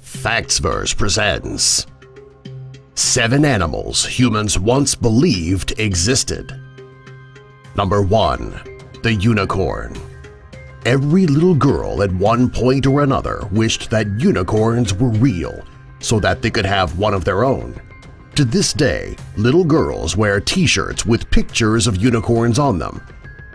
Factsverse presents 7 Animals Humans Once Believed Existed. Number 1. The Unicorn. Every little girl at one point or another wished that unicorns were real so that they could have one of their own. To this day, little girls wear t-shirts with pictures of unicorns on them.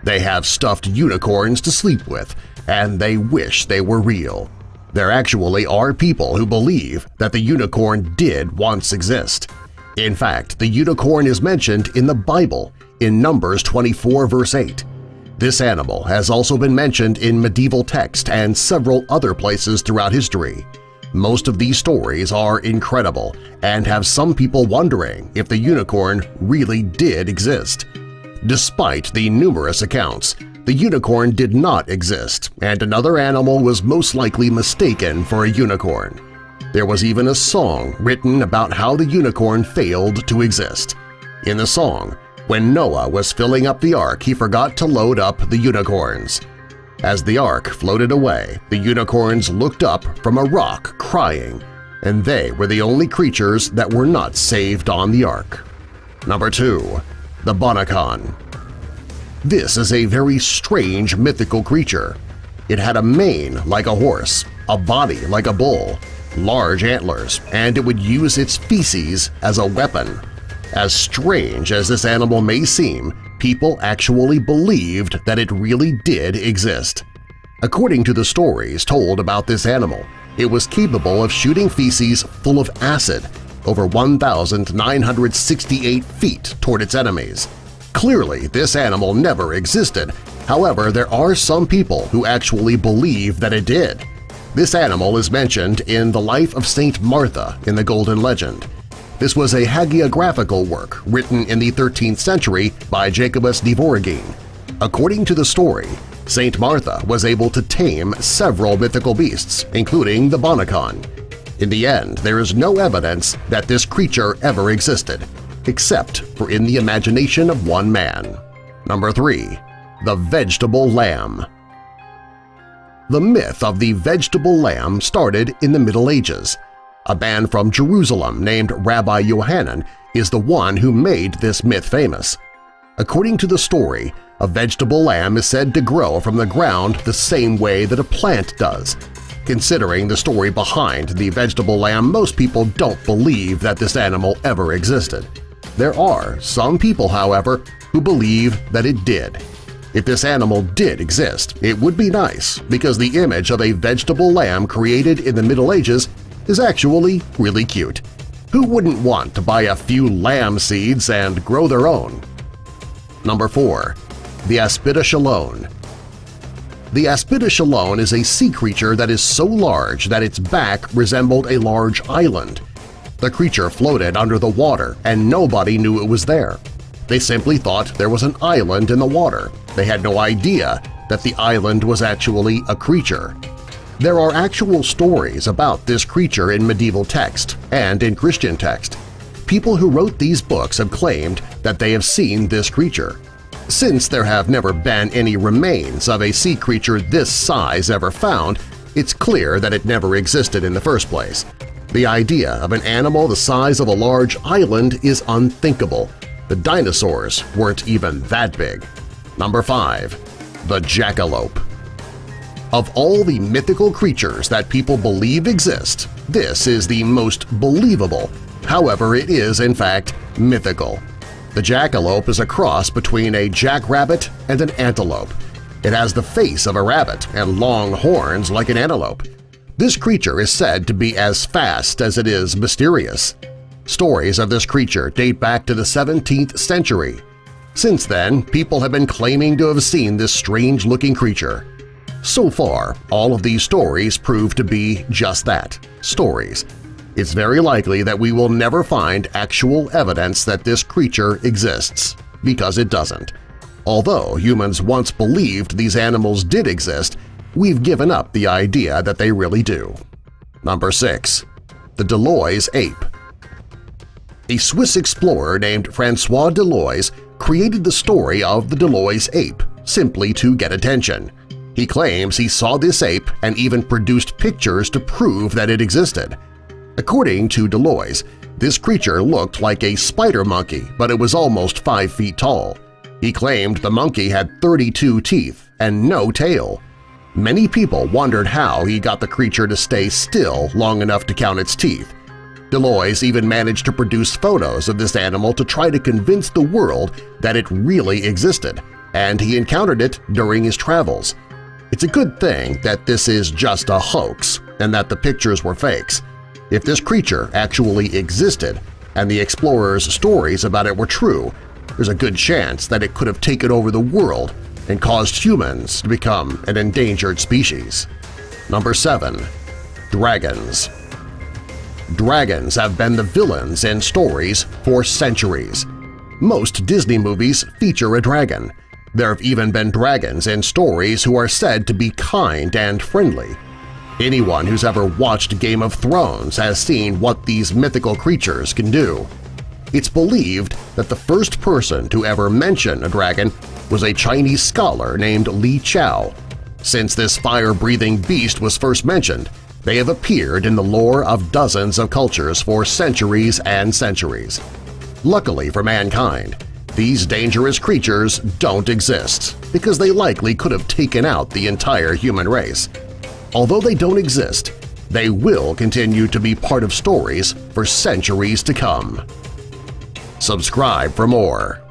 They have stuffed unicorns to sleep with, and they wish they were real. There actually are people who believe that the unicorn did once exist. In fact, the unicorn is mentioned in the Bible in Numbers 24 verse 8. This animal has also been mentioned in medieval text and several other places throughout history. Most of these stories are incredible and have some people wondering if the unicorn really did exist. Despite the numerous accounts, the unicorn did not exist, and another animal was most likely mistaken for a unicorn. There was even a song written about how the unicorn failed to exist. In the song, when Noah was filling up the ark, he forgot to load up the unicorns. As the ark floated away, the unicorns looked up from a rock crying, and they were the only creatures that were not saved on the ark. Number 2. The Bonacon. This is a very strange mythical creature. It had a mane like a horse, a body like a bull, large antlers, and it would use its feces as a weapon. As strange as this animal may seem, people actually believed that it really did exist. According to the stories told about this animal, it was capable of shooting feces full of acid over 1,968 feet toward its enemies. Clearly, this animal never existed. However, there are some people who actually believe that it did. This animal is mentioned in The Life of Saint Martha in the Golden Legend. This was a hagiographical work written in the 13th century by Jacobus de Voragine. According to the story, Saint Martha was able to tame several mythical beasts, including the Bonacon. In the end, there is no evidence that this creature ever existed, except for in the imagination of one man. Number 3. The Vegetable Lamb. The myth of the vegetable lamb started in the Middle Ages. A man from Jerusalem named Rabbi Yohanan is the one who made this myth famous. According to the story, a vegetable lamb is said to grow from the ground the same way that a plant does. Considering the story behind the vegetable lamb, most people don't believe that this animal ever existed. There are some people, however, who believe that it did. If this animal did exist, it would be nice because the image of a vegetable lamb created in the Middle Ages is actually really cute. Who wouldn't want to buy a few lamb seeds and grow their own? Number 4. The Aspidoshalone. The Aspidoshalone is a sea creature that is so large that its back resembled a large island. The creature floated under the water and nobody knew it was there. They simply thought there was an island in the water. They had no idea that the island was actually a creature. There are actual stories about this creature in medieval text and in Christian text. People who wrote these books have claimed that they have seen this creature. Since there have never been any remains of a sea creature this size ever found, it's clear that it never existed in the first place. The idea of an animal the size of a large island is unthinkable. The dinosaurs weren't even that big. Number 5. The Jackalope. Of all the mythical creatures that people believe exist, this is the most believable. However, it is, in fact, mythical. The jackalope is a cross between a jackrabbit and an antelope. It has the face of a rabbit and long horns like an antelope. This creature is said to be as fast as it is mysterious. Stories of this creature date back to the 17th century. Since then, people have been claiming to have seen this strange-looking creature. So far, all of these stories prove to be just that – stories. It's very likely that we will never find actual evidence that this creature exists, because it doesn't. Although humans once believed these animals did exist, we've given up the idea that they really do. Number 6. The Deloys Ape. A Swiss explorer named François Deloys created the story of the Deloys ape simply to get attention. He claims he saw this ape and even produced pictures to prove that it existed. According to Deloise, this creature looked like a spider monkey, but it was almost 5 feet tall. He claimed the monkey had 32 teeth and no tail. Many people wondered how he got the creature to stay still long enough to count its teeth. Deloise even managed to produce photos of this animal to try to convince the world that it really existed, and he encountered it during his travels. It's a good thing that this is just a hoax and that the pictures were fakes. If this creature actually existed and the explorers' stories about it were true, there's a good chance that it could have taken over the world and caused humans to become an endangered species. Number 7. Dragons. Dragons have been the villains in stories for centuries. Most Disney movies feature a dragon. There have even been dragons in stories who are said to be kind and friendly. Anyone who's ever watched Game of Thrones has seen what these mythical creatures can do. It's believed that the first person to ever mention a dragon was a Chinese scholar named Li Chao. Since this fire-breathing beast was first mentioned, they have appeared in the lore of dozens of cultures for centuries and centuries. Luckily for mankind, these dangerous creatures don't exist because they likely could have taken out the entire human race. Although they don't exist, they will continue to be part of stories for centuries to come. Subscribe for more.